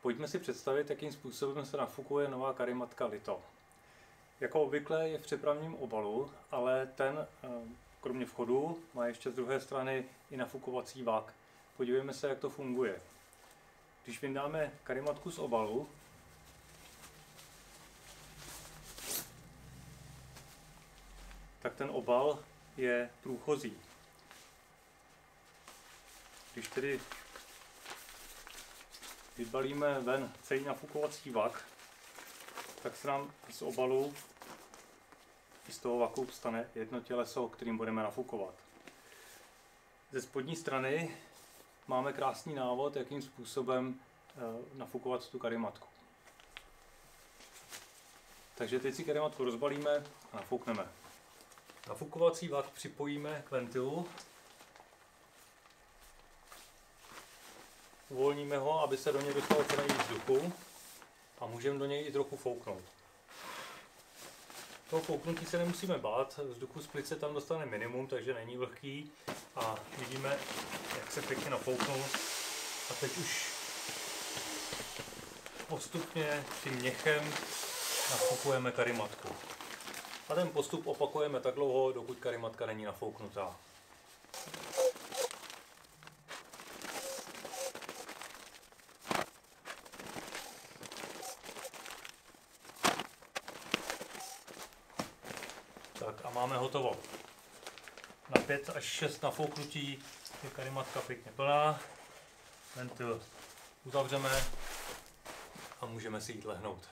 Pojďme si představit, jakým způsobem se nafukuje nová karimatka Lito. Jako obvykle je v přepravním obalu, ale ten kromě vchodu má ještě z druhé strany i nafukovací vak. Podívejme se, jak to funguje. Když vyndáme karimatku z obalu, tak ten obal je průchozí. Když tedy vybalíme ven celý nafukovací vak, tak se nám z obalu i z toho vaku stane jedno těleso, kterým budeme nafukovat. Ze spodní strany máme krásný návod, jakým způsobem nafukovat tu karimatku. Takže teď si karimatku rozbalíme a nafoukneme. Nafukovací vak připojíme k ventilu. Uvolníme ho, aby se do něj dostalo co nejvíc vzduchu a můžeme do něj i trochu fouknout. Toho fouknutí se nemusíme bát, vzduchu z plice tam dostane minimum, takže není vlhký a vidíme, jak se pěkně nafouknul. A teď už postupně tím měchem nafukujeme karimatku. A ten postup opakujeme tak dlouho, dokud karimatka není nafouknutá. Tak a máme hotovo. Na 5 až 6 nafouknutí je karimatka pěkně plná. Ventil uzavřeme a můžeme si jít lehnout.